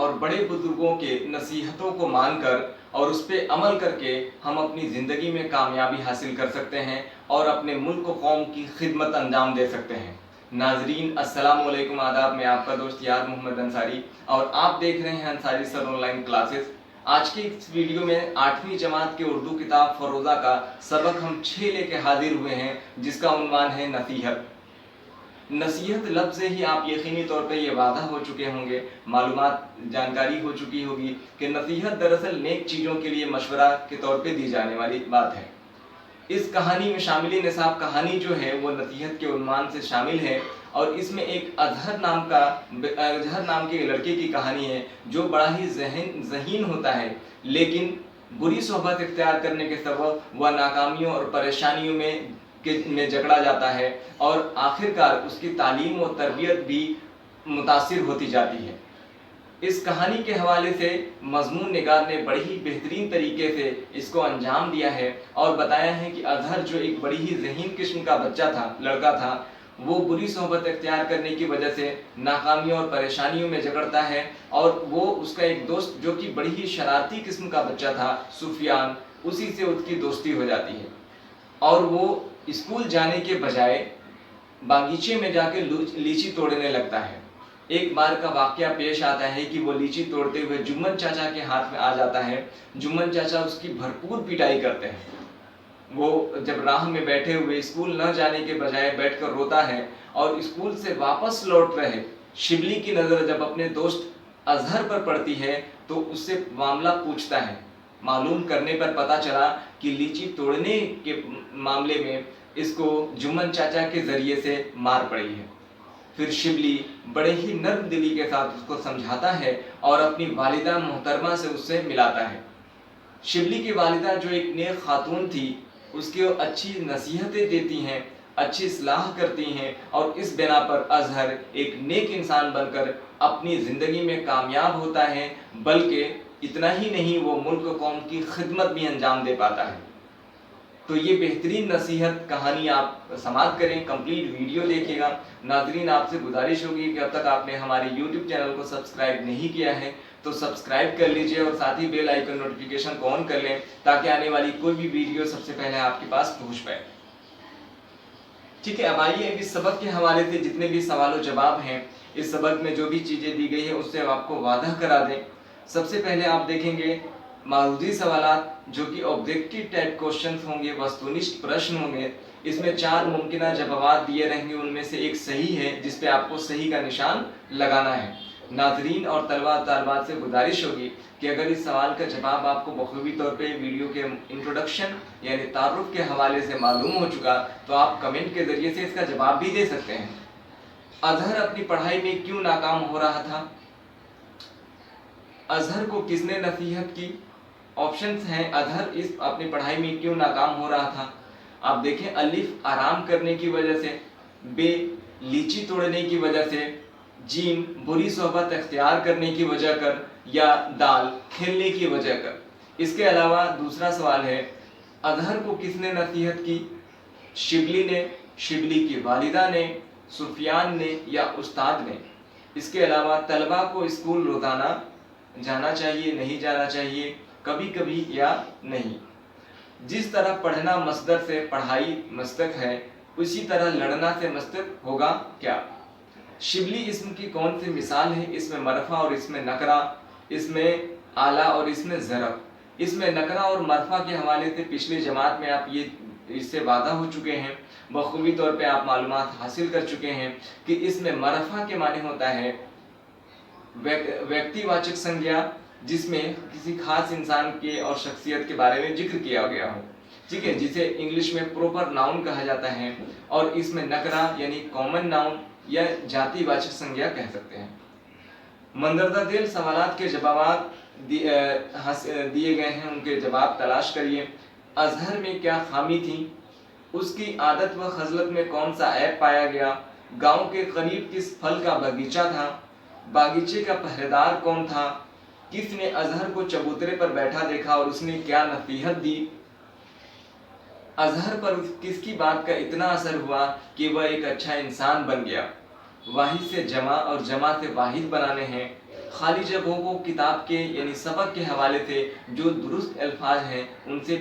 اور بڑے बुजुर्गों के नसीहतों को मानकर और उस पर अमल करके हम अपनी ज़िंदगी में कामयाबी हासिल कर सकते हैं और अपने मुल्क कौम की खिदमत अंजाम दे सकते हैं। नाजरीन अस्सलाम वालेकुम, आदाब। मैं आपका दोस्त यार मोहम्मद अंसारी और आप देख रहे हैं अंसारी सर ऑनलाइन क्लासेस। आज की इस वीडियो में 8वीं जमात के उर्दू किताब फरोज़ा का सबक हम 6 लेके हाजिर हुए हैं, जिसका उन्वान है नसीहत। नसीहत लफ्ज़ से ही आप यकीनी तौर पे ये वादा हो चुके होंगे, मालूमात जानकारी हो चुकी होगी कि नसीहत दरअसल नेक चीज़ों के लिए मशवरा के तौर पे दी जाने वाली बात है। इस कहानी में शामिल निसाब कहानी जो है वो नसीहत के उन्वान से शामिल है और इसमें एक अजहर नाम के लड़के की कहानी है जो बड़ा ही ज़हीन होता है, लेकिन बुरी सोहबत इख्तियार करने के सबब वह नाकामियों और परेशानियों में जकड़ा जाता है और आखिरकार उसकी तालीम और तरबियत भी मुतासिर होती जाती है। इस कहानी के हवाले से मजमून निगार ने बड़ी ही बेहतरीन तरीके से इसको अंजाम दिया है और बताया है कि अजहर जो एक बड़ी ही ज़हीन किस्म का लड़का था, वो बुरी सोहबत इख्तियार करने की वजह से नाकामियों और परेशानियों में जकड़ता है और वो उसका एक दोस्त जो कि बड़ी ही शरारती किस्म का बच्चा था, सुफियान, उसी से उसकी दोस्ती हो जाती है और वो स्कूल जाने के बजाय बागीचे में जाके लीची तोड़ने लगता है। एक बार का वाक़या पेश आता है कि वो लीची तोड़ते हुए जुम्मन चाचा के हाथ में आ जाता है। जुम्मन चाचा उसकी भरपूर पिटाई करते हैं। वो जब राह में बैठे हुए स्कूल न जाने के बजाय बैठकर रोता है और स्कूल से वापस लौट रहे शिबली की नज़र जब अपने दोस्त अजहर पर पड़ती है तो उससे मामला पूछता है। मालूम करने पर पता चला कि लीची तोड़ने के मामले में इसको जुम्मन चाचा के ज़रिए से मार पड़ी है। फिर शिबली बड़े ही नर्म दिली के साथ उसको समझाता है और अपनी वालिदा मोहतरमा से उससे मिलाता है। शिबली की वालिदा जो एक नेक खातून थी, उसके अच्छी नसीहतें देती हैं, अच्छी सलाह करती हैं और इस बिना पर अजहर एक नेक इंसान बनकर अपनी ज़िंदगी में कामयाब होता है, बल्कि इतना ही नहीं वो मुल्क कौम की खिदमत भी अंजाम दे पाता है। तो ये बेहतरीन नसीहत कहानी आप समाप्त करें, कंप्लीट वीडियो देखिएगा। नाजरीन आपसे गुजारिश होगी कि अब तक आपने हमारे YouTube चैनल को सब्सक्राइब नहीं किया है तो सब्सक्राइब कर लीजिए और साथ ही बेल आइकन नोटिफिकेशन को ऑन कर लें ताकि आने वाली कोई भी वीडियो सबसे पहले आपके पास पहुंच पाए। ठीक है, अब आइए इस सबक के हवाले से जितने भी सवाल जवाब हैं, इस सबक में जो भी चीज़ें दी गई है उससे हम आपको वादा करा दें। सबसे पहले आप देखेंगे मारूदी सवालात जो कि ऑब्जेक्टिव टाइप क्वेश्चंस होंगे, वस्तुनिष्ठ प्रश्न होंगे। इसमें 4 मुमकिन जवाब दिए रहेंगे, उनमें से एक सही है जिस पे आपको सही का निशान लगाना है। नाजरीन और तलबात से गुजारिश होगी कि अगर इस सवाल का जवाब आपको बखूबी तौर पे वीडियो के इंट्रोडक्शन यानी तारुफ के हवाले से मालूम हो चुका तो आप कमेंट के ज़रिए से इसका जवाब भी दे सकते हैं। अजहर अपनी पढ़ाई में क्यों नाकाम हो रहा था? अजहर को किसने नसीहत की? ऑप्शंस हैं, अजहर इस अपनी पढ़ाई में क्यों नाकाम हो रहा था। आप देखें, अलिफ आराम करने की वजह से, बे लीची तोड़ने की वजह से, जीम बुरी सोहबत इख्तियार करने की वजह कर, या दाल खेलने की वजह कर। इसके अलावा दूसरा सवाल है, अजहर को किसने नसीहत की? शिबली ने, शिबली की वालिदा ने, सुफियान ने या उस्ताद ने। इसके अलावा तलबा को स्कूल रोज़ाना जाना चाहिए, नहीं जाना चाहिए, कभी कभी या नहीं। जिस तरह पढ़ना मस्दर से पढ़ाई मस्तक है, उसी तरह लड़ना से मस्तक होगा क्या? शिबली इसम की कौन सी मिसाल है? इसमें मरफा और इसमें नकरा, इसमें आला और इसमें ज़रफ़। इसमें नकरा और मरफा के हवाले से पिछली जमात में आप ये इससे वादा हो चुके हैं, बखूबी तौर पे आप मालूमात हासिल कर चुके हैं कि इसमें मरफा के माने होता है व्यक्तिवाचक संज्ञा जिसमें किसी खास इंसान के और शख्सियत के बारे में जिक्र किया गया हो, ठीक है, जिसे इंग्लिश में प्रॉपर नाउन कहा जाता है। और इसमें नकरा यानी कॉमन नाउन या जातिवाचक संज्ञा कह सकते हैं। मंदरजा दिल सवालात के जवाब दिए गए हैं, उनके जवाब तलाश करिए। अजहर में क्या खामी थी? उसकी आदत व खजलत में कौन सा ऐब पाया गया? गांव के करीब किस फल का बगीचा था? बागीचे का पहरेदार कौन था? किसने अजहर को चबूतरे पर बैठा देखा और उसने क्या नसीहत दी? अजहर पर किसकी बात का इतना असर हुआ कि वह एक अच्छा इंसान बन गया? वाहिद से जमा और जमा से वाहिद बनाने हैं, खाली जगहों को किताब के यानी सबक के हवाले से जो दुरुस्त अल्फाज हैं उनसे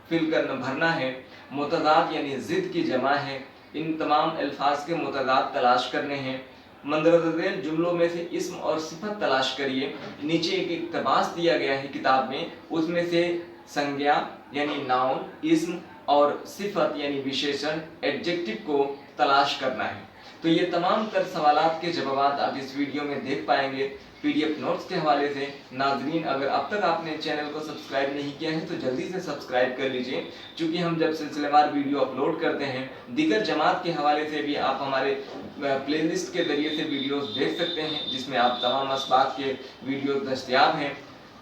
फिल करना भरना है। मुतदाद यानी ज़िद की जमा है, इन तमाम अल्फाज के मुतदाद तलाश करने हैं। मंदरज़ेल जुमलों में से इस्म और सिफत तलाश करिए। नीचे एक इक़्तिबास दिया गया है किताब में, उसमें से संज्ञा यानी नाउन, इस्म और सिफत यानी विशेषण एडजेक्टिव को तलाश करना है। तो ये तमाम तर सवालात के जवाब आप इस वीडियो में देख पाएंगे PDF नोट्स के हवाले से। नाजरीन, अगर अब तक आपने चैनल को सब्सक्राइब नहीं किया है तो जल्दी से सब्सक्राइब कर लीजिए, क्योंकि हम जब सिलसिलेवार वीडियो अपलोड करते हैं दीगर जमात के हवाले से भी आप हमारे प्लेलिस्ट के ज़रिए से वीडियोस देख सकते हैं, जिसमें आप तमाम असबाक के वीडियो दस्तयाब हैं।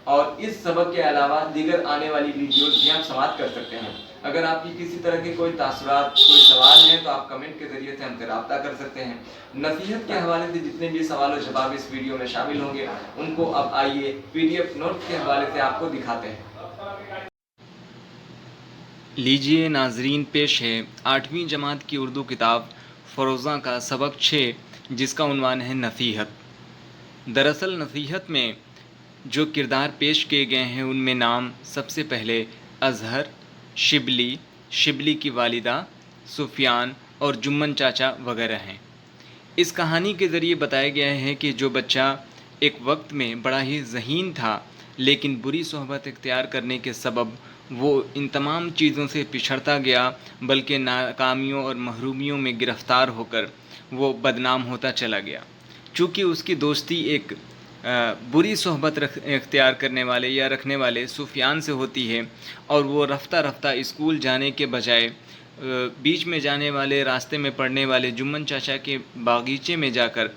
और इस सबक के अलावा दीगर आने वाली वीडियोस भी आप समाप्त कर सकते हैं। अगर आपकी किसी तरह के कोई तासुरात, कोई सवाल है तो आप कमेंट के ज़रिए से हमसे रब्ता कर सकते हैं। नसीहत के हवाले से जितने भी सवाल और जवाब इस वीडियो में शामिल होंगे उनको अब आइए PDF नोट्स के हवाले से आपको दिखाते हैं। लीजिए नाजरीन, पेश है 8वीं जमात की उर्दू किताब फ़रोज़ा का सबक 6, जिसका उन्वान है नसीहत। दरअसल नसीहत में जो किरदार पेश किए गए हैं उनमें नाम सबसे पहले अज़हर, शिबली, शिबली की वालिदा, सुफियान और जुम्मन चाचा वगैरह हैं। इस कहानी के ज़रिए बताया गया है कि जो बच्चा एक वक्त में बड़ा ही ज़हीन था, लेकिन बुरी सोहबत इख्तियार करने के सबब वो इन तमाम चीज़ों से पिछड़ता गया, बल्कि नाकामियों और महरूमियों में गिरफ़्तार होकर वो बदनाम होता चला गया। चूँकि उसकी दोस्ती एक बुरी सोहबत इख्तियार करने वाले या रखने वाले सुफियान से होती है, और वो रफ्ता रफ्ता स्कूल जाने के बजाय बीच में जाने वाले रास्ते में पड़ने वाले जुम्मन चाचा के बागीचे में जाकर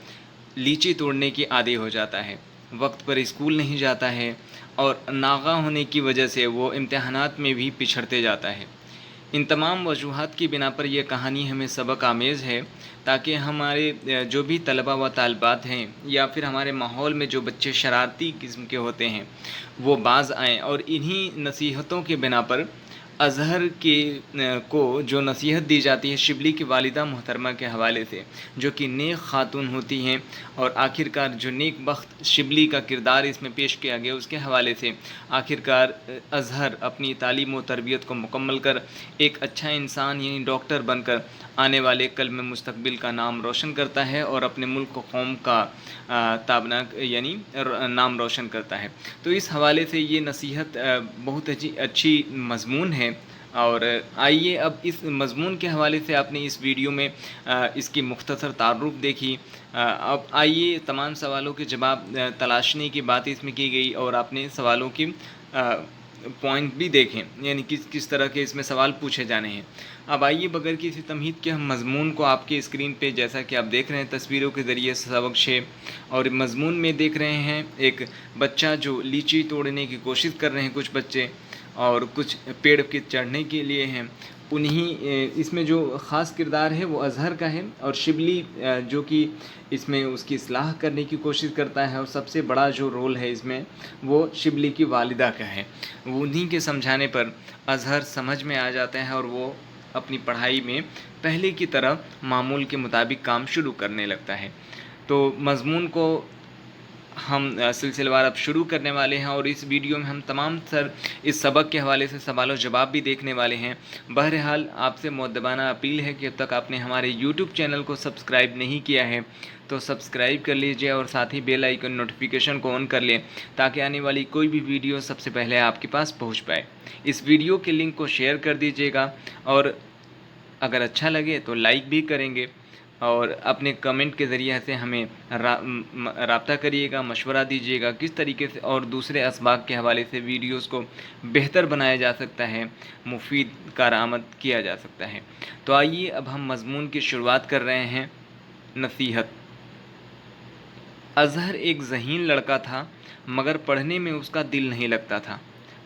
लीची तोड़ने की आदी हो जाता है। वक्त पर स्कूल नहीं जाता है और नागा होने की वजह से वो इम्तहानात में भी पिछड़ते जाता है। इन तमाम वजूहात की बिना पर यह कहानी हमें सबक आमेज़ है, ताकि हमारे जो भी तलबा व तालिबात हैं या फिर हमारे माहौल में जो बच्चे शरारती किस्म के होते हैं वो बाज़ आएँ, और इन्हीं नसीहतों के बिना पर अज़हर को जो नसीहत दी जाती है शिबली की वालिदा मोहतरमा के हवाले से, जो कि नेक खातून होती हैं, और आखिरकार जो नेक बख्त शिबली का किरदार इसमें पेश किया गया उसके हवाले से आखिरकार अज़हर अपनी तालीम व तरबियत को मुकम्मल कर एक अच्छा इंसान यानी डॉक्टर बनकर आने वाले कल में मुस्तकबिल का नाम रोशन करता है और अपने मुल्क व कौम का ताबना यानी नाम रोशन करता है। तो इस हवाले से ये नसीहत बहुत अच्छी मज़मून है। और आइए अब इस मज़मून के हवाले से आपने इस वीडियो में इसकी मुख्तसर तारुफ देखी। अब आइए तमाम सवालों के जवाब तलाशने की बात इसमें की गई, और आपने सवालों की पॉइंट भी देखें, यानी किस तरह के इसमें सवाल पूछे जाने हैं। अब आइए बगैर किसी तमहीद के हम मज़मून को आपके स्क्रीन पे जैसा कि आप देख रहे हैं तस्वीरों के ज़रिए सबक 6 और मज़मून में देख रहे हैं एक बच्चा जो लीची तोड़ने की कोशिश कर रहे हैं कुछ बच्चे, और कुछ पेड़ के चढ़ने के लिए हैं। उन्हीं इसमें जो ख़ास किरदार है वो अज़हर का है, और शिबली जो कि इसमें उसकी इस्लाह करने की कोशिश करता है, और सबसे बड़ा जो रोल है इसमें वो शिबली की वालिदा का है। उन्हीं के समझाने पर अज़हर समझ में आ जाता है और वो अपनी पढ़ाई में पहले की तरह मामूल के मुताबिक काम शुरू करने लगता है। तो मज़मून को हम सिलसिलेवार अब शुरू करने वाले हैं, और इस वीडियो में हम तमाम इस सबक के हवाले से सवाल और जवाब भी देखने वाले हैं। बहरहाल आपसे मुअद्दबाना अपील है कि अब तक आपने हमारे YouTube चैनल को सब्सक्राइब नहीं किया है तो सब्सक्राइब कर लीजिए, और साथ ही बेल आइकन नोटिफिकेशन को ऑन कर लें, ताकि आने वाली कोई भी वीडियो सबसे पहले आपके पास पहुँच पाए। इस वीडियो के लिंक को शेयर कर दीजिएगा, और अगर अच्छा लगे तो लाइक भी करेंगे, और अपने कमेंट के ज़रिए से हमें राब्ता करिएगा, मशवरा दीजिएगा किस तरीके से और दूसरे असबाब के हवाले से वीडियोस को बेहतर बनाया जा सकता है, मुफीद कारआमद किया जा सकता है। तो आइए अब हम मज़मून की शुरुआत कर रहे हैं। नसीहत। अज़हर एक ज़हीन लड़का था, मगर पढ़ने में उसका दिल नहीं लगता था।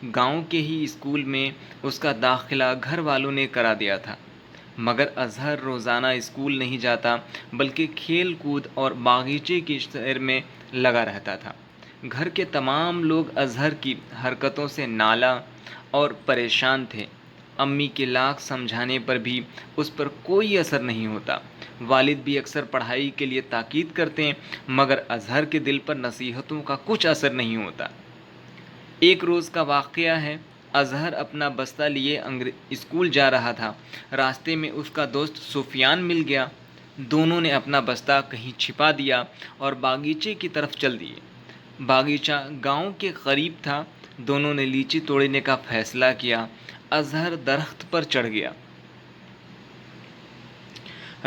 गाँव के ही स्कूल में उसका दाखिला घर वालों ने करा दिया था, मगर अज़हर रोज़ाना स्कूल नहीं जाता, बल्कि खेल कूद और बागीचे की सैर में लगा रहता था। घर के तमाम लोग अज़हर की हरकतों से नाला और परेशान थे। امی کے لاکھ سمجھانے پر بھی اس پر کوئی اثر نہیں ہوتا۔ والد بھی اکثر پڑھائی کے لیے تاکید کرتے ہیں، مگر اظہر کے دل پر نصیحتوں کا کچھ اثر نہیں ہوتا۔ ایک روز کا واقعہ ہے، اظہر اپنا بستہ لیے اسکول جا رہا تھا۔ راستے میں اس کا دوست سفیان مل گیا۔ دونوں نے اپنا بستہ کہیں چھپا دیا اور باغیچے کی طرف چل دیے۔ باغیچہ گاؤں کے قریب تھا۔ دونوں نے لیچی توڑنے کا فیصلہ کیا۔ اظہر درخت پر چڑھ گیا۔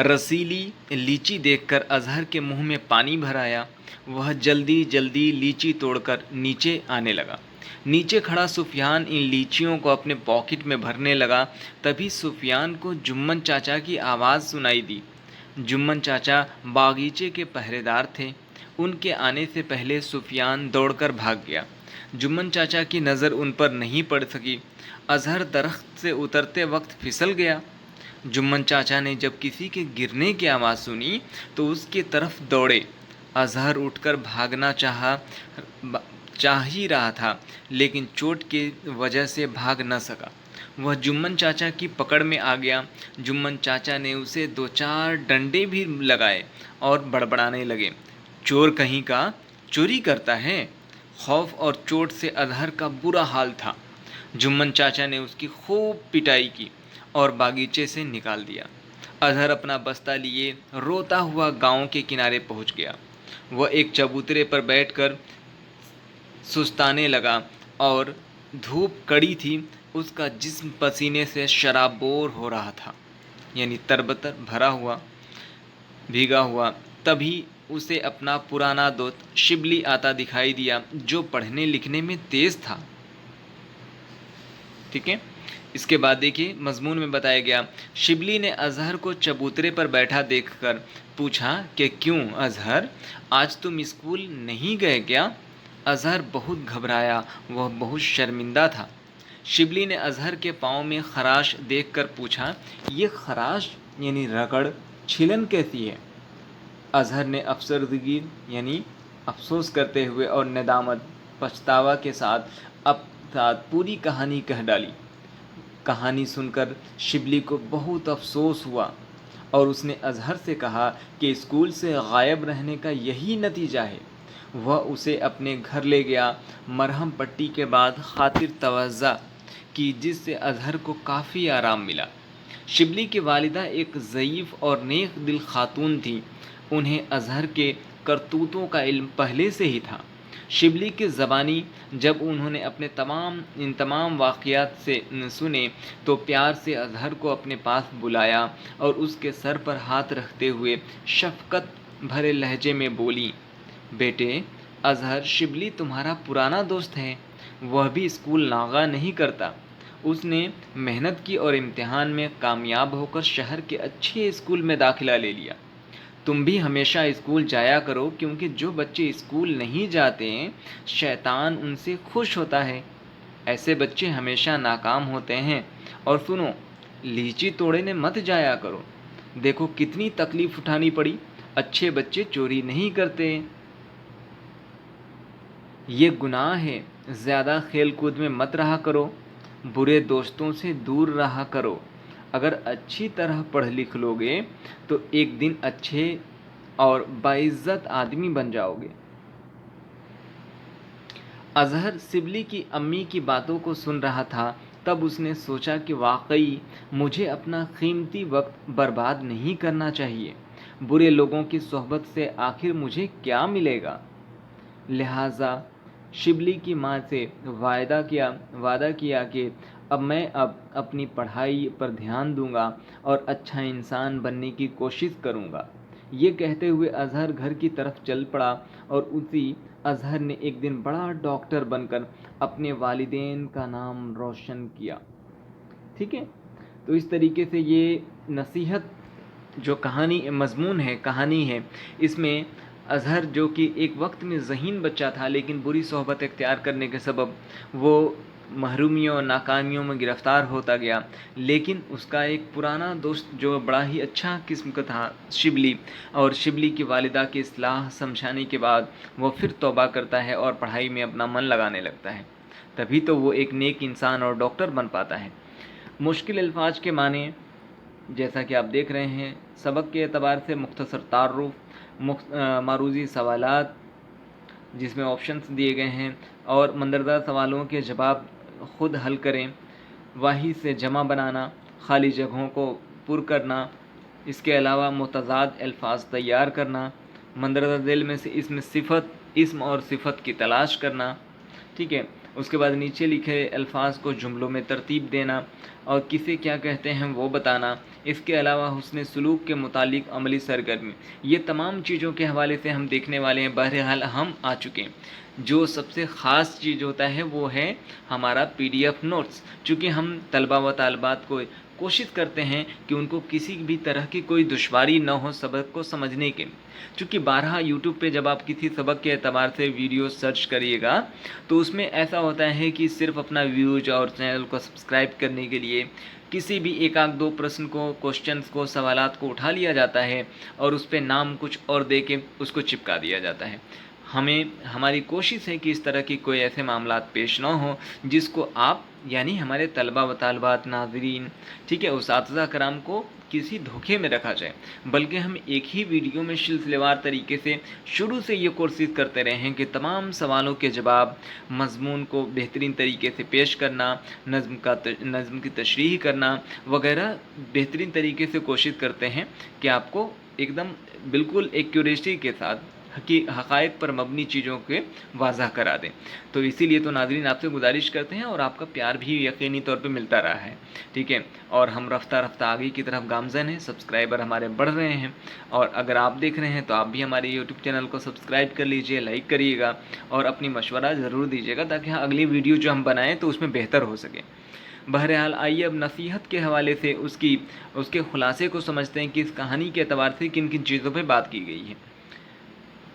رسیلی لیچی دیکھ کر اظہر کے منہ میں پانی بھر آیا۔ وہ جلدی جلدی لیچی توڑ کر نیچے آنے لگا۔ نیچے کھڑا سفیان ان لیچیوں کو اپنے پاکٹ میں بھرنے لگا۔ تبھی سفیان کو جمن چاچا کی آواز سنائی دی۔ جمن چاچا باغیچے کے پہرے دار تھے۔ ان کے آنے سے پہلے سفیان دوڑ کر بھاگ گیا۔ جمن چاچا کی نظر ان پر نہیں پڑ سکی۔ اظہر درخت سے اترتے وقت پھسل گیا۔ جمن چاچا نے جب کسی کے گرنے کی آواز سنی تو اس کی طرف دوڑے۔ اظہر اٹھ کر بھاگنا چاہ ہی رہا تھا، لیکن چوٹ کی وجہ سے بھاگ نہ سکا۔ وہ جمن چاچا کی پکڑ میں آ گیا۔ جمن چاچا نے اسے 2-4 ڈنڈے بھی لگائے اور بڑبڑانے لگے، چور کہیں کا، چوری کرتا ہے۔ خوف اور چوٹ سے اظہر کا برا حال تھا۔ جمن چاچا نے اس کی خوب پٹائی کی اور باغیچے سے نکال دیا۔ اظہر اپنا بستہ لیے روتا ہوا گاؤں کے کنارے پہنچ گیا۔ وہ ایک چبوترے پر بیٹھ کر سستانے لگا اور دھوپ کڑی تھی۔ اس کا جسم پسینے سے شرابور ہو رہا تھا، یعنی تربتر بھیگا ہوا۔ تبھی اسے اپنا پرانا دوست شبلی آتا دکھائی دیا، جو پڑھنے لکھنے میں تیز تھا۔ ٹھیک ہے، اس کے بعد دیکھیے مضمون میں بتایا گیا، شبلی نے اظہر کو چبوترے پر بیٹھا دیکھ کر پوچھا کہ کیوں اظہر، آج تم اسکول نہیں گئے کیا؟ اظہر بہت گھبرایا، وہ بہت شرمندہ تھا۔ شبلی نے اظہر کے پاؤں میں خراش دیکھ کر پوچھا، یہ خراش یعنی رگڑ چھلن کیسی ہے؟ اظہر نے افسردگی یعنی افسوس کرتے ہوئے اور ندامت پچھتاوا کے ساتھ پوری کہانی کہہ ڈالی۔ کہانی سن کر شبلی کو بہت افسوس ہوا اور اس نے اظہر سے کہا کہ اسکول سے غائب رہنے کا یہی نتیجہ ہے۔ وہ اسے اپنے گھر لے گیا۔ مرہم پٹی کے بعد خاطر توضع کی، جس سے اظہر کو کافی آرام ملا۔ شبلی کی والدہ ایک ضعیف اور نیک دل خاتون تھیں۔ انہیں اظہر کے کرتوتوں کا علم پہلے سے ہی تھا۔ شبلی کی زبانی جب انہوں نے اپنے ان تمام واقعات سے سنے تو پیار سے اظہر کو اپنے پاس بلایا اور اس کے سر پر ہاتھ رکھتے ہوئے شفقت بھرے لہجے میں بولی، بیٹے اظہر، شبلی تمہارا پرانا دوست ہے۔ وہ بھی اسکول ناغہ نہیں کرتا۔ اس نے محنت کی اور امتحان میں کامیاب ہو کر شہر کے اچھے اسکول میں داخلہ لے لیا۔ تم بھی ہمیشہ اسکول جایا کرو، کیونکہ جو بچے اسکول نہیں جاتے ہیں شیطان ان سے خوش ہوتا ہے۔ ایسے بچے ہمیشہ ناکام ہوتے ہیں۔ اور سنو، لیچی توڑنے مت جایا کرو، دیکھو کتنی تکلیف اٹھانی پڑی۔ اچھے بچے چوری نہیں کرتے، یہ گناہ ہے۔ زیادہ کھیل کود میں مت رہا کرو، برے دوستوں سے دور رہا کرو۔ اگر اچھی طرح پڑھ لکھ لوگے تو ایک دن اچھے اور باعزت آدمی بن جاؤ گے۔ اظہر شبلی کی امی کی باتوں کو سن رہا تھا۔ تب اس نے سوچا کہ واقعی مجھے اپنا قیمتی وقت برباد نہیں کرنا چاہیے۔ برے لوگوں کی صحبت سے آخر مجھے کیا ملے گا؟ لہٰذا شبلی کی ماں سے وعدہ کیا کہ میں اپنی پڑھائی پر دھیان دوں گا اور اچھا انسان بننے کی کوشش کروں گا۔ یہ کہتے ہوئے اظہر گھر کی طرف چل پڑا اور اسی اظہر نے ایک دن بڑا ڈاکٹر بن کر اپنے والدین کا نام روشن کیا۔ ٹھیک ہے، تو اس طریقے سے یہ نصیحت جو کہانی ہے، اس میں اظہر جو کہ ایک وقت میں ذہین بچہ تھا، لیکن بری صحبت اختیار کرنے کے سبب وہ محرومیوں اور ناکامیوں میں گرفتار ہوتا گیا، لیکن اس کا ایک پرانا دوست جو بڑا ہی اچھا قسم کا تھا شبلی، اور شبلی کی والدہ کی اصلاح سمجھانے کے بعد وہ پھر توبہ کرتا ہے اور پڑھائی میں اپنا من لگانے لگتا ہے۔ تبھی تو وہ ایک نیک انسان اور ڈاکٹر بن پاتا ہے۔ मुश्किल अल्फाज के माने जैसा कि आप देख रहे हैं, सबक के एतबार से मुख्तसर तारुफ, मारूजी सवालात जिसमें ऑप्शंस दिए गए हैं, और मंदरदार सवालों के जवाब ख़ुद हल करें, वाही से जमा बनाना, खाली जगहों को पुर करना, इसके अलावा मुतज़ाद अल्फाज तैयार करना, मंदरजा ज़ैल में से इसम और सिफत की तलाश करना, ठीक है। उसके बाद नीचे लिखे अल्फाज को जुमलों में तरतीब देना और किसे क्या कहते हैं वो बताना। इसके अलावा हुस्न सलूक के मुतालिक अमली सरगर्मी, ये तमाम चीज़ों के हवाले से हम देखने वाले हैं। बहरहाल हम आ चुके हैं। जो सबसे ख़ास चीज़ होता है वो है हमारा PDF नोट्स। चूँकि हम तलबा व तालबात को कोशिश करते हैं कि उनको किसी भी तरह की कोई दुश्वारी न हो सबक को समझने के। चूँकि बारहा यूट्यूब पे जब आप किसी सबक के एतबार से वीडियो सर्च करिएगा तो उसमें ऐसा होता है कि सिर्फ अपना व्यूज और चैनल को सब्सक्राइब करने के लिए किसी भी एक आध दो प्रश्न को, क्वेश्चंस को, सवालात को उठा लिया जाता है और उस पर नाम कुछ और दे के उसको चिपका दिया जाता है। हमारी कोशिश है कि इस तरह की कोई ऐसे मामलात पेश ना हो जिसको आप यानी हमारे तलबा व तालबात, नाज़रीन, ठीक है, उस्ताज़ा कराम को किसी धोखे में रखा जाए, बल्कि हम एक ही वीडियो में सिलसिलेवार तरीके से शुरू से ये कोशिश करते रहे हैं कि तमाम सवालों के जवाब, मज़मून को बेहतरीन तरीके से पेश करना, नज़्म की तशरीह करना वगैरह बेहतरीन तरीके से कोशिश करते हैं कि आपको एकदम बिल्कुल एक्यूरेसी के साथ हक़ाइक़ पर मबनी चीज़ों के वाज़ह करा दें। तो इसीलिए तो नाज़रीन आपसे गुजारिश करते हैं और आपका प्यार भी यकीनी तौर पे मिलता रहा है, ठीक है। और हम रफ्ता रफ्ता आगे की तरफ गामज़न हैं, सब्सक्राइबर हमारे बढ़ रहे हैं। और अगर आप देख रहे हैं तो आप भी हमारे यूट्यूब चैनल को सब्सक्राइब कर लीजिए, लाइक करिएगा और अपनी मशवरा ज़रूर दीजिएगा ताकि अगली वीडियो जो हम बनाएँ तो उसमें बेहतर हो सके। बहरहाल आइए अब नसीहत के हवाले से उसके ख़ुलासे को समझते हैं कि इस कहानी के एतबार से किन किन चीज़ों पर बात की गई है।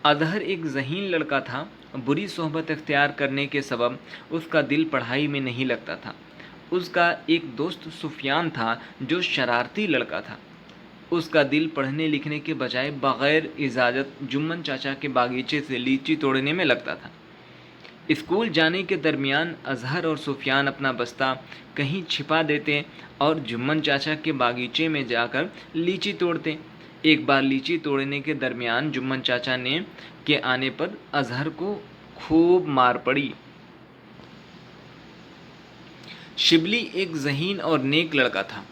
अज़हर एक ज़हीन लड़का था। बुरी सोहबत इख्तियार करने के सबब उसका दिल पढ़ाई में नहीं लगता था। उसका एक दोस्त सुफियान था जो शरारती लड़का था। उसका दिल पढ़ने लिखने के बजाय बग़ैर इजाज़त जुम्मन चाचा के बागीचे से लीची तोड़ने में लगता था। स्कूल जाने के दरमियान अज़हर और सुफियान अपना बस्ता कहीं छिपा देते और जुम्मन चाचा के बागीचे में जाकर लीची तोड़ते। एक बार लीची तोड़ने के दरमियान जुम्मन चाचा के आने पर अज़हर को खूब मार पड़ी। शिबली एक ज़हीन और नेक लड़का था।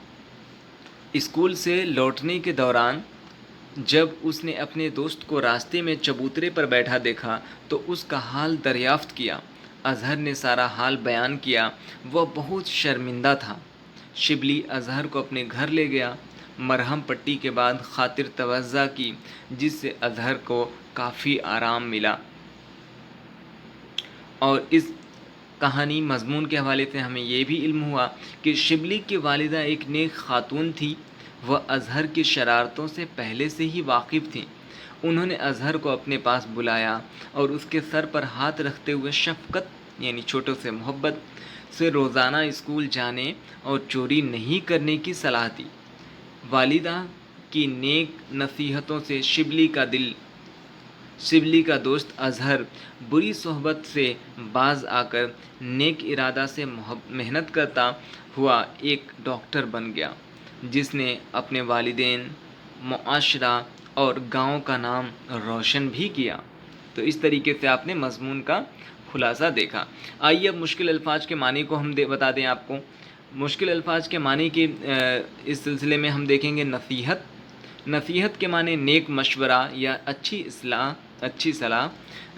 स्कूल से लौटने के दौरान जब उसने अपने दोस्त को रास्ते में चबूतरे पर बैठा देखा तो उसका हाल दरियाफ्त किया। अज़हर ने सारा हाल बयान किया। वह बहुत शर्मिंदा था। शिबली अज़हर को अपने घर ले गया। मरहम पट्टी के बाद खातिर तवज़्ज़ा की, जिससे अज़हर को काफ़ी आराम मिला। और इस कहानी मज़मून के हवाले से हमें ये भी इल्म हुआ कि शिबली की वालिदा एक नेक खातून थी। वह अज़हर की शरारतों से पहले से ही वाकिफ़ थी। उन्होंने अज़हर को अपने पास बुलाया और उसके सर पर हाथ रखते हुए शफ़क़त यानी छोटों से मोहब्बत से रोज़ाना स्कूल जाने और चोरी नहीं करने की सलाह दी। वालिदा की नेक नसीहतों से शिबली का दोस्त अज़हर बुरी सोहबत से बाज आकर नेक इरादा से मेहनत करता हुआ एक डॉक्टर बन गया, जिसने अपने वालिदैन, मुआशरा और गांव का नाम रोशन भी किया। तो इस तरीके से आपने मज़मून का खुलासा देखा। आइए अब मुश्किल अल्फाज के मानी को हम बता दें आपको। मुश्किल अल्फाज के मानी के इस सिलसिले में हम देखेंगे नसीहत के माने नेक मशवरा या अच्छी सलाह।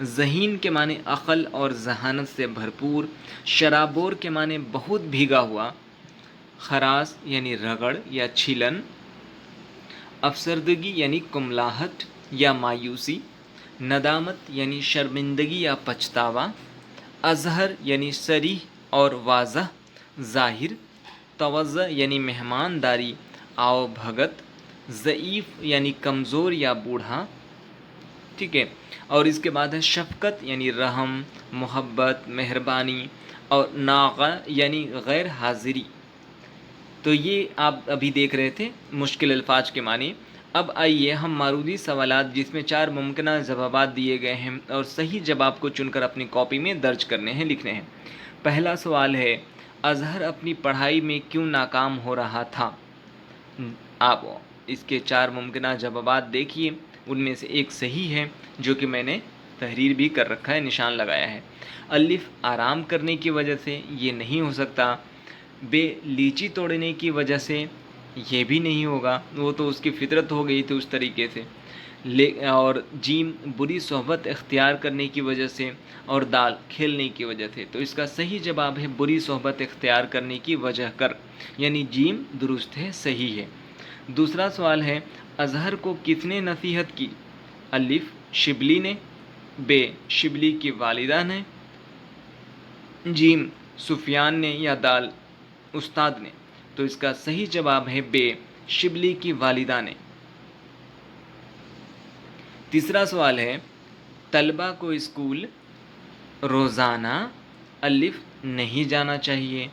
ज़हीन के माने अक़ल और जहानत से भरपूर। शराबोर के माने बहुत भीगा हुआ। खरास यानी रगड़ या छीलन। अफसरदगी यानी कुमलाहट या मायूसी। नदामत यानी शर्मिंदगी या पछतावा। अज़हर यानी सरीह और वाज़ह ज़ाहिर। तवज़्ज़ो यानी मेहमानदारी, आओ भगत। ज़ईफ़ यानी कमज़ोर या बूढ़ा, ठीक है। और इसके बाद है शफ़क़त यानी रहम, मोहब्बत, मेहरबानी। और नाग़ा यानी गैर हाज़िरी। तो ये आप अभी देख रहे थे मुश्किल अल्फाज के मानी। अब आइए हम मारूदी सवालात जिसमें 4 मुमकिन जवाबात दिए गए हैं और सही जवाब को चुनकर अपनी कॉपी में दर्ज करने हैं, लिखने हैं। पहला सवाल है, अज़हर अपनी पढ़ाई में क्यों नाकाम हो रहा था? आप इसके 4 मुमकिन जवाबात देखिए, उनमें से एक सही है जो कि मैंने तहरीर भी कर रखा है, निशान लगाया है। अलिफ आराम करने की वजह से, ये नहीं हो सकता। बे लीची तोड़ने की वजह से, ये भी नहीं होगा, वो तो उसकी फितरत हो गई थी उस तरीके से। और जीम बुरी सोहबत इख्तियार करने की वजह से, और दाल खेलने की वजह से। तो इसका सही जवाब है बुरी सोहबत इख्तियार करने की वजह कर, यानी जीम दुरुस्त है, सही है। दूसरा सवाल है, अज़हर को किसने नसीहत की? अलिफ शिबली ने, बे शिबली की वालिदा ने, जीम सुफियान ने, या दाल उस्ताद ने। तो इसका सही जवाब है बे शिबली की वालिदा ने। तीसरा सवाल है, तलबा को स्कूल रोज़ाना अलिफ नहीं जाना चाहिए,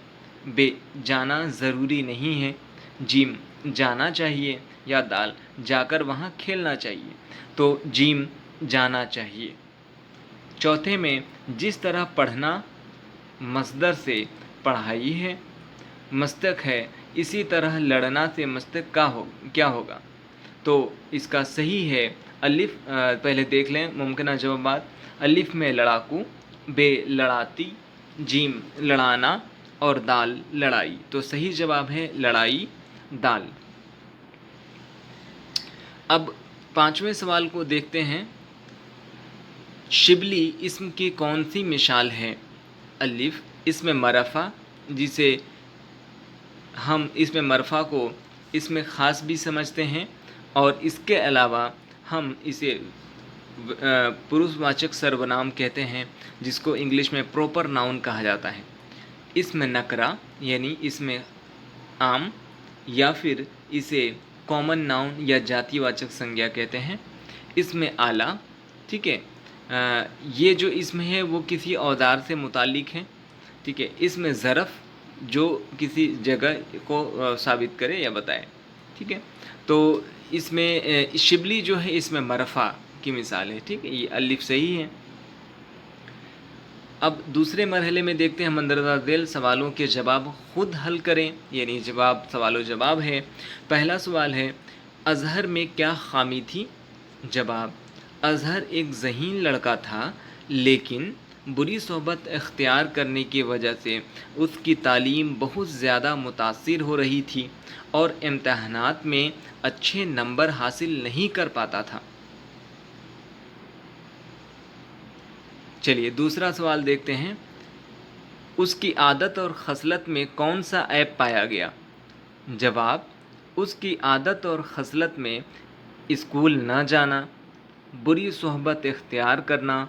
बे जाना ज़रूरी नहीं है, जीम जाना चाहिए, या दाल जाकर वहाँ खेलना चाहिए। तो जीम जाना चाहिए। चौथे में, जिस तरह पढ़ना मस्दर से पढ़ाई है, मस्तक है, इसी तरह लड़ना से मस्तक क्या होगा? तो इसका सही है अलिफ। पहले देख लें मुमकिन जवाबात। अलिफ में लड़ाकू, बे लड़ाती, जीम लड़ाना, और दाल लड़ाई। तो सही जवाब है लड़ाई, दाल। अब 5वें सवाल को देखते हैं। शिबली इस्म की कौन सी मिसाल है? अलिफ इसमें मरफ़ा, जिसे हम इसमें मरफ़ा को इसमें ख़ास भी समझते हैं, और इसके अलावा हम इसे पुरुषवाचक सर्वनाम कहते हैं, जिसको इंग्लिश में प्रॉपर नाउन कहा जाता है। इसमें नकरा यानी इसमें आम, या फिर इसे कॉमन नाउन या जातिवाचक संज्ञा कहते हैं। इसमें आला, ठीक है, ये जो इसमें है वो किसी औजार से मुतालिक है, ठीक है। इसमें ज़रफ़ जो किसी जगह को साबित करे या बताए, ठीक है। तो इसमें शिबली जो है इसमें मरफ़ा की मिसाल है, ठीक है, ये अलिफ सही है। अब दूसरे मरहले में देखते हैं, मंदरजा ज़ैल सवालों के जवाब खुद हल करें, यानी सवाल जवाब है। पहला सवाल है, अज़हर में क्या खामी थी? जवाब, अज़हर एक ज़हीन लड़का था, लेकिन बुरी सोहबत इख्तियार करने की वजह से उसकी तालीम बहुत ज़्यादा मुतासिर हो रही थी और इम्तहानात में अच्छे नंबर हासिल नहीं कर पाता था। चलिए दूसरा सवाल देखते हैं। उसकी आदत और खसलत में कौन सा ऐब पाया गया? जवाब, उसकी आदत और खसलत में स्कूल न जाना, बुरी सोहबत इख्तियार करना,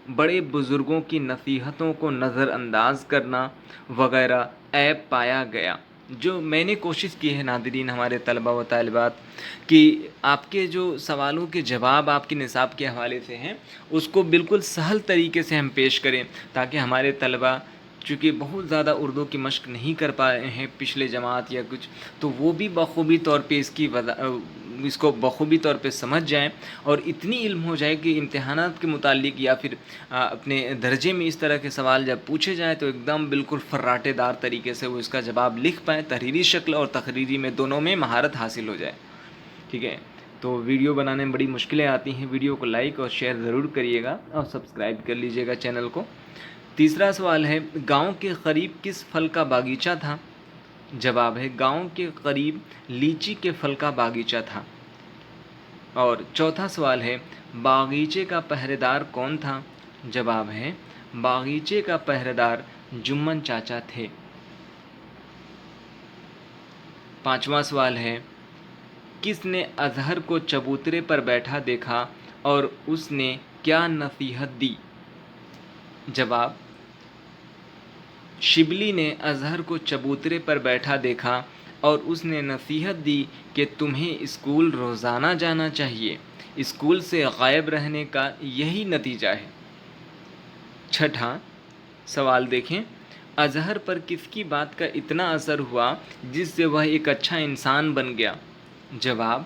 बड़े बुज़ुर्गों की नसीहतों को नज़रअंदाज करना वगैरह ऐब पाया गया। जो मैंने कोशिश की है नाज़रीन हमारे तलबा व तालिबात कि आपके जो सवालों के जवाब आपके निसाब के हवाले से हैं उसको बिल्कुल सहल तरीके से हम पेश करें, ताकि हमारे तलबा चूँकि बहुत ज़्यादा उर्दू की मश्क नहीं कर पाए हैं पिछले जमात या कुछ, तो वो भी बखूबी तौर पे इसको बखूबी तौर पे समझ जाएं और इतनी इल्म हो जाए कि इम्तिहानात के मुतालिक या फिर अपने दर्जे में इस तरह के सवाल जब पूछे जाएं तो एकदम बिल्कुल फर्राटेदार तरीके से वो इसका जवाब लिख पाएँ, तहरीरी शक्ल और तकरीरी में दोनों में महारत हासिल हो जाए। ठीक है, तो वीडियो बनाने में बड़ी मुश्किलें आती हैं। वीडियो को लाइक और शेयर ज़रूर करिएगा और सब्सक्राइब कर लीजिएगा चैनल को। तीसरा सवाल है, गांव के करीब किस फल का बागीचा था? जवाब है, गांव के करीब लीची के फल का बागीचा था। और चौथा सवाल है, बागीचे का पहरेदार कौन था? जवाब है, बागीचे का पहरेदार जुम्मन चाचा थे। पांचवा सवाल है, किसने अज़हर को चबूतरे पर बैठा देखा और उसने क्या नसीहत दी? जवाब, शिबली ने अज़हर को चबूतरे पर बैठा देखा और उसने नसीहत दी कि तुम्हें स्कूल रोज़ाना जाना चाहिए, स्कूल से गायब रहने का यही नतीजा है। छठा सवाल देखें, अज़हर पर किसकी बात का इतना असर हुआ जिससे वह एक अच्छा इंसान बन गया? जवाब,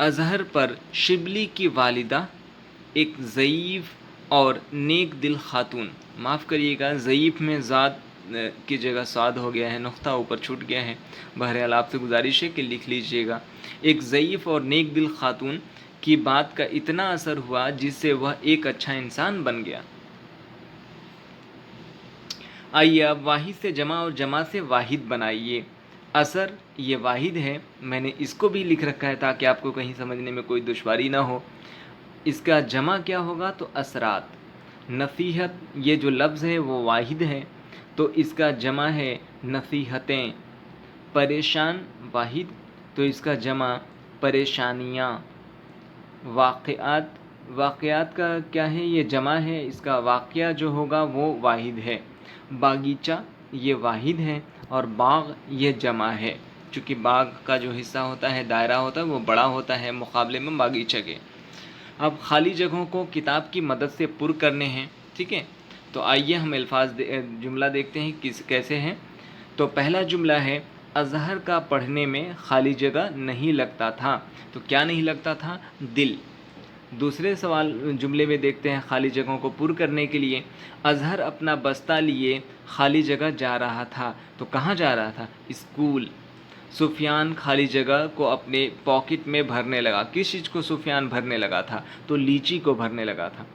अज़हर पर शिबली की वालिदा एक ज़ईफ़ और नेक दिल खातून, माफ़ करिएगा ज़ईफ़ में ज़ाद की जगह स्वाद हो गया है, नुक्ता ऊपर छूट गया है। बहरहाल आपसे गुजारिश है कि लिख लीजिएगा। एक ज़ईफ़ और नेक दिल खातून की बात का इतना असर हुआ जिससे वह एक अच्छा इंसान बन गया। आइए अब वाहिद से जमा और जमा से वाहिद बनाइए। असर ये वाहिद है, मैंने इसको भी लिख रखा है ताकि आपको कहीं समझने में कोई दुश्वारी ना हो। इसका जमा क्या होगा तो असरात। नसीहत ये जो लफ्ज़ है वो वाहिद है, तो इसका जमा है नसीहतें। परेशान वाहिद, तो इसका जमा परेशानियाँ। वाक़यात, वाक़यात का क्या है, ये जमा है, इसका वाक़या जो होगा वो वाहिद है। बागीचा ये वाहिद है और बाग ये जमा है, चूँकि बाग का जो हिस्सा होता है, दायरा होता है, वो बड़ा होता है मुकाबले में बागीचे के। अब खाली जगहों को किताब की मदद से पुर करने हैं, ठीक है। तो आइए हम जुमला देखते हैं कैसे हैं। तो पहला जुमला है, अज़हर का पढ़ने में खाली जगह नहीं लगता था। तो क्या नहीं लगता था, दिल। दूसरे सवाल जुमले में देखते हैं खाली जगहों को पुर करने के लिए, अज़हर अपना बस्ता लिए खाली जगह जा रहा था। तो कहाँ जा रहा था, स्कूल। सुफियान खाली जगह को अपने पॉकेट में भरने लगा। किस चीज़ को सुफियान भरने लगा था, तो लीची को भरने लगा था।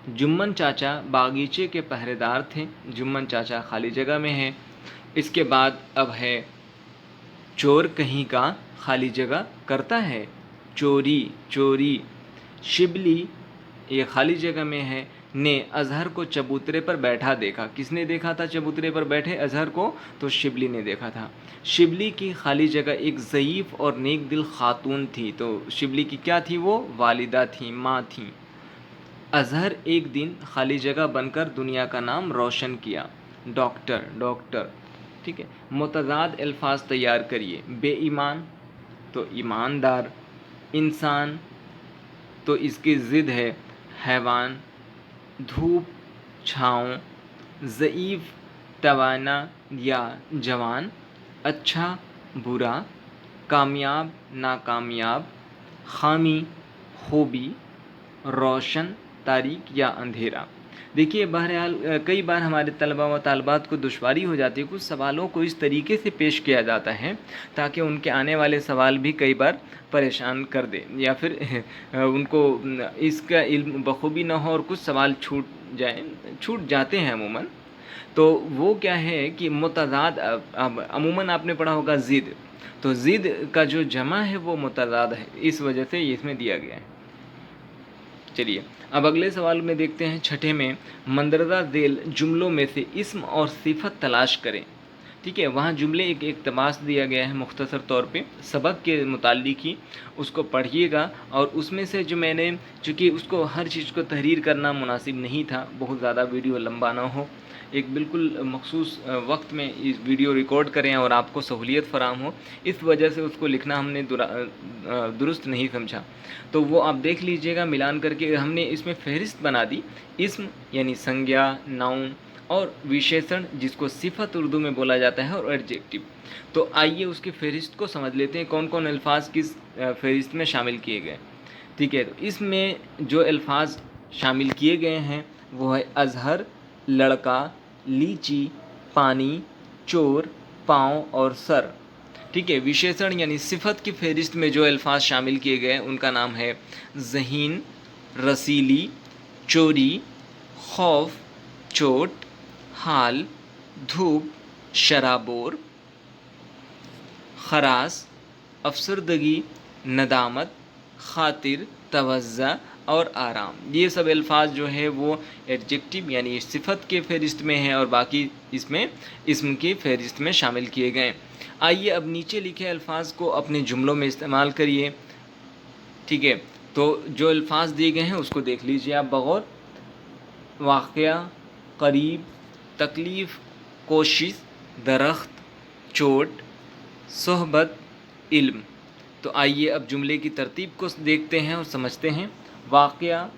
जुम्मन चाचा बागीचे के पहरेदार थे। जुम्मन चाचा खाली जगह में है। इसके बाद अब है, चोर कहीं का खाली जगह करता है, चोरी, चोरी। शिबली ये खाली जगह में है, ने अज़हर को चबूतरे पर बैठा देखा। किसने देखा था चबूतरे पर बैठे अज़हर को, तो शिबली ने देखा था। शिबली की खाली जगह एक ज़ईफ़ और नेक दिल खातून थी। तो शिबली की क्या थी, वो वालिदा थी, माँ थी। अज़हर एक दिन खाली जगह बनकर दुनिया का नाम रोशन किया, डॉक्टर, डॉक्टर, ठीक है। मुतज़ाद अल्फाज तैयार करिए। बेईमान तो ईमानदार, इंसान तो इसकी ज़िद है हैवान, धूप छाँव, ज़ईफ़ तवाना या जवान, अच्छा बुरा, कामयाब नाकामयाब, खामी खूबी, रोशन तारीक या अंधेरा। देखिए बहरहाल कई बार हमारे तलबा व तालबात को दुश्वारी हो जाती है, कुछ सवालों को इस तरीके से पेश किया जाता है ताकि उनके आने वाले सवाल भी कई बार परेशान कर दे या फिर उनको इसका इल्म बखूबी ना हो और कुछ सवाल छूट जाते हैं अमूमन। तो वो क्या है कि मुतज़ाद, अमूमन आपने पढ़ा होगा ज़िद, तो ज़िद का जो जमा है वो मुतज़ाद है, इस वजह से ये इसमें दिया गया है। चलिए अब अगले सवाल में देखते हैं, छठे में, मंदरजा ज़ेल जुमलों में से इस्म और सिफत तलाश करें। ठीक है, वहाँ जुमले एक इक़्तिबास दिया गया है मुख्तसर तौर पे सबक के मुताल्लिक़ ही, उसको पढ़िएगा। और उसमें से जो मैंने, चूँकि उसको हर चीज़ को तहरीर करना मुनासिब नहीं था, बहुत ज़्यादा वीडियो लंबा ना हो, एक बिल्कुल मखसूस वक्त में इस वीडियो रिकॉर्ड करें और आपको सहूलियत फ़राहम हो, इस वजह से उसको लिखना हमने दुरुस्त नहीं समझा। तो वो आप देख लीजिएगा मिलान करके। हमने इसमें फ़हरिस्त बना दी, इस्म यानी संज्ञा, नाउन, और विशेषण जिसको सिफत उर्दू में बोला जाता है, और एडजेक्टिव। तो आइए उसकी फ़हरिस्त को समझ लेते हैं, कौन कौन अल्फाज किस फ़हरिस्त में शामिल किए गए। ठीक है, तो इसमें जो अल्फाज शामिल किए गए हैं वो है अज़हर, लड़का, लीची, पानी, चोर, पाँव और सर। ठीक है, विशेषण यानी सिफत की फ़हरिस्त में जो अल्फाज शामिल किए गए उनका नाम है ज़हीन, रसीली, चोरी, खौफ, चोट, हाल, धूप, शराबोर, खरास, अफसरदगी, नदामत, खातिर, तवज्जा और आराम। ये सब अल्फाज जो है वो एडजेक्टिव यानी सिफत के फ़हरिस्त में है और बाकी इसमें इस्म की फ़हरिस्त में शामिल किए गए। आइए अब नीचे लिखे अल्फाज को अपने जुमलों में इस्तेमाल करिए। ठीक है, तो जो अल्फाज दिए गए हैं उसको देख लीजिए आप बगौर। वाक़या, करीब, तकलीफ़, कोशिश, दरख्त, चोट, सोहबत, इल्म। तो आइए अब जुमले की तरतीब को देखते हैं और समझते हैं। वाक़या,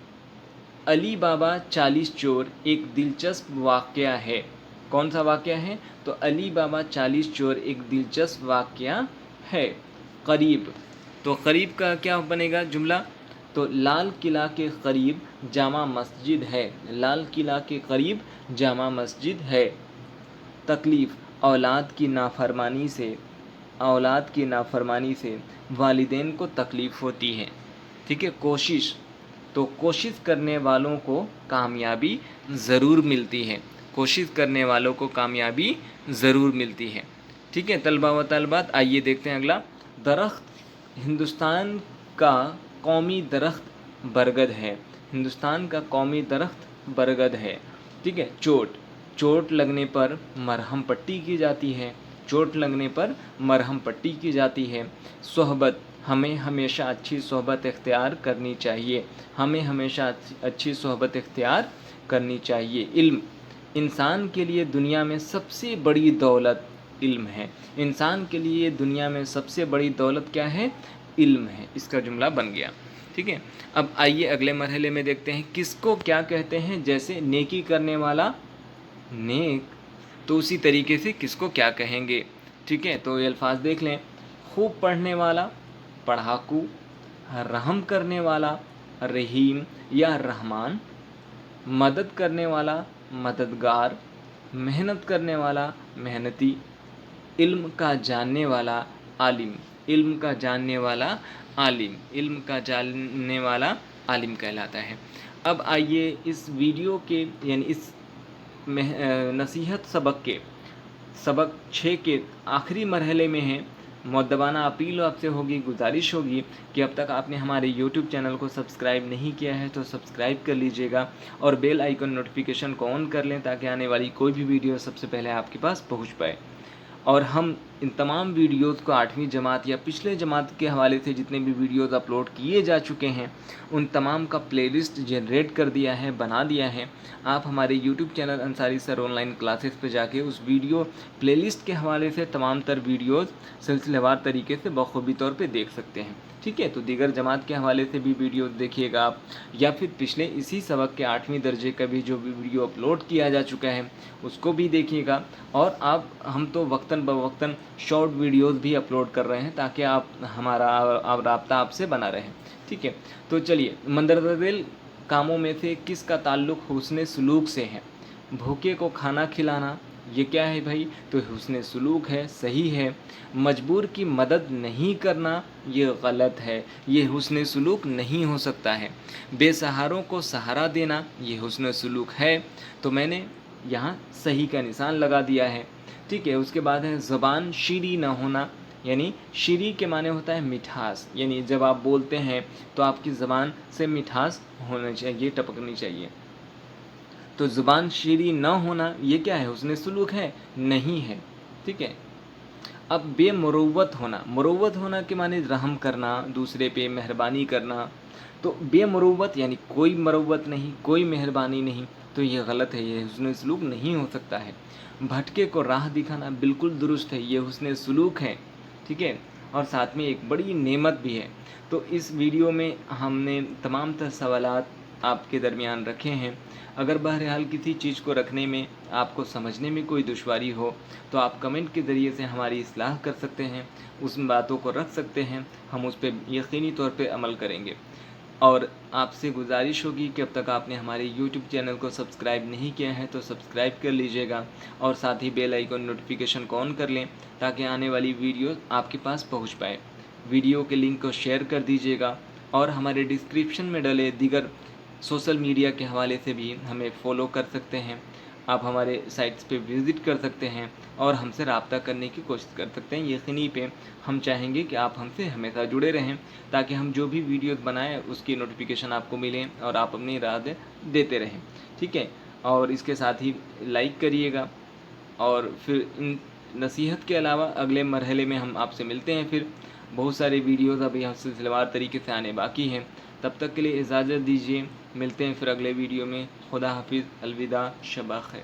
अली बाबा 40 चोर एक दिलचस्प वाक़या है। कौन सा वाक़या है, तो अली बाबा 40 चोर एक दिलचस्प वाक़या है। करीब, तो करीब का क्या बनेगा जुमला, तो लाल किला के करीब जामा मस्जिद है। लाल किला के करीब जामा मस्जिद है। तकलीफ़ औलाद की नाफरमानी से वालिदैन को तकलीफ़ होती है। ठीक है, कोशिश करने वालों को कामयाबी ज़रूर मिलती है। कोशिश करने वालों को कामयाबी ज़रूर मिलती है। ठीक है तलबा व तलबात, आइए देखते हैं अगला। दरख्त, हिंदुस्तान का कौमी दरख्त बरगद है। हिंदुस्तान का कौमी दरख्त बरगद है। ठीक है, चोट लगने पर मरहम पट्टी की जाती है। चोट लगने पर मरहम पट्टी की जाती है। सोहबत, हमें हमेशा अच्छी सोहबत इख्तियार करनी चाहिए। हमें हमेशा अच्छी सोहबत इख्तियार करनी चाहिए। इल्म, इंसान के लिए दुनिया में सबसे बड़ी दौलत इल्म है। इंसान के लिए दुनिया में सबसे बड़ी दौलत क्या है? इल्म है। इसका जुमला बन गया। ठीक है, अब आइए अगले मरहले में देखते हैं किसको क्या कहते हैं। जैसे नेकी करने वाला नेक, तो उसी तरीके से किसको क्या कहेंगे। ठीक है, तो ये अल्फाज देख लें। खूब पढ़ने वाला पढ़ाकू, रहम करने वाला रहीम या रहमान, मदद करने वाला मददगार, मेहनत करने वाला मेहनती, इल्म का जानने वाला आलिम। इल्म का जानने वाला आलिम, इल्म का जानने वाला आलिम कहलाता है। अब आइए इस वीडियो के यानी इस नसीहत सबक 6 के आखिरी मरहले में है। मुअद्दबाना अपील आपसे होगी, गुजारिश होगी कि अब तक आपने हमारे YouTube चैनल को सब्सक्राइब नहीं किया है तो सब्सक्राइब कर लीजिएगा और बेल आइकन नोटिफिकेशन को ऑन कर लें ताकि आने वाली कोई भी वीडियो सबसे पहले आपके पास पहुंच पाए। और हम इन तमाम वीडियोज़ को 8वीं जमात या पिछले जमात के हवाले से जितने भी वीडियोज़ अपलोड किए जा चुके हैं उन तमाम का प्लेलिस्ट जनरेट कर दिया है, बना दिया है। आप हमारे YouTube channel Ansari sir online classes पे जाके उस वीडियो प्लेलिस्ट के हवाले से तमाम तर वीडियोज़ सिलसिलेवार तरीके से बखूबी तौर पे देख सकते हैं। ठीक है, तो दीगर जमात के हवाले से भी वीडियो देखिएगा आप, या फिर पिछले इसी सबक के 8वीं दर्जे का भी जो भी वीडियो अपलोड किया जा चुका है उसको भी देखिएगा। और हम तो वक्तन बवक्तन शॉर्ट वीडियोस भी अपलोड कर रहे हैं ताकि हमारा राब्ता आपसे बना रहे। ठीक है, तो चलिए, मंदरज़ेल कामों में से किसका ताल्लुक़ हुस्न सलूक से है? भूखे को खाना खिलाना, ये क्या है भाई? तो हुस्न सलूक है, सही है। मजबूर की मदद नहीं करना, ये गलत है, ये हुस्न सलूक नहीं हो सकता है। बेसहारों को सहारा देना, ये हुस्न सलूक है। तो मैंने यहाँ सही का निशान लगा दिया है। ठीक है, उसके बाद है ज़बान शीरी ना होना, यानी शीरी के माने होता है मिठास, यानी जब आप बोलते हैं तो आपकी ज़बान से मिठास होना चाहिए, टपकनी चाहिए। तो ज़ुबान शीरी न होना ये क्या है? हुस्न सलूक है? नहीं है। ठीक है, अब बेमुरव्वत होना, मुरव्वत होना के माने रहम करना, दूसरे पे मेहरबानी करना। तो बेमुरव्वत यानी कोई मुरव्वत नहीं, कोई मेहरबानी नहीं, तो ये गलत है, ये हुस्न सलूक नहीं हो सकता है। भटके को राह दिखाना बिल्कुल दुरुस्त है, ये हुस्न सलूक है। ठीक है, और साथ में एक बड़ी नेमत भी है। तो इस वीडियो में हमने तमाम तर सवालात आपके दरमियान रखे हैं। अगर बहरहाल किसी चीज़ को रखने में आपको समझने में कोई दुश्वारी हो तो आप कमेंट के ज़रिए से हमारी इस्लाह कर सकते हैं, उस बातों को रख सकते हैं, हम उस पर यकीनी तौर पे अमल करेंगे। और आपसे गुजारिश होगी कि अब तक आपने हमारे YouTube चैनल को सब्सक्राइब नहीं किया है तो सब्सक्राइब कर लीजिएगा और साथ ही बेल आइकन नोटिफिकेशन को ऑन कर लें ताकि आने वाली वीडियो आपके पास पहुंच पाए। वीडियो के लिंक को शेयर कर दीजिएगा और हमारे डिस्क्रिप्शन में डले दीगर सोशल मीडिया के हवाले से भी हमें फ़ॉलो कर सकते हैं। आप हमारे साइट्स पे विज़िट कर सकते हैं और हमसे रब्ता करने की कोशिश कर सकते हैं। यकीनी पे हम चाहेंगे कि आप हमसे हमेशा जुड़े रहें ताकि हम जो भी वीडियोस बनाएं उसकी नोटिफिकेशन आपको मिले और आप अपनी राय देते रहें। ठीक है, और इसके साथ ही लाइक करिएगा। और फिर इन नसीहत के अलावा अगले मरहले में हम आपसे मिलते हैं। फिर बहुत सारे वीडियोज़ अभी हम सिलसिलेवार तरीके से आने बाकी हैं। तब तक के लिए इजाज़त दीजिए, मिलते हैं फिर अगले वीडियो में। खुदा हाफिज़, अलविदा, शब खैर।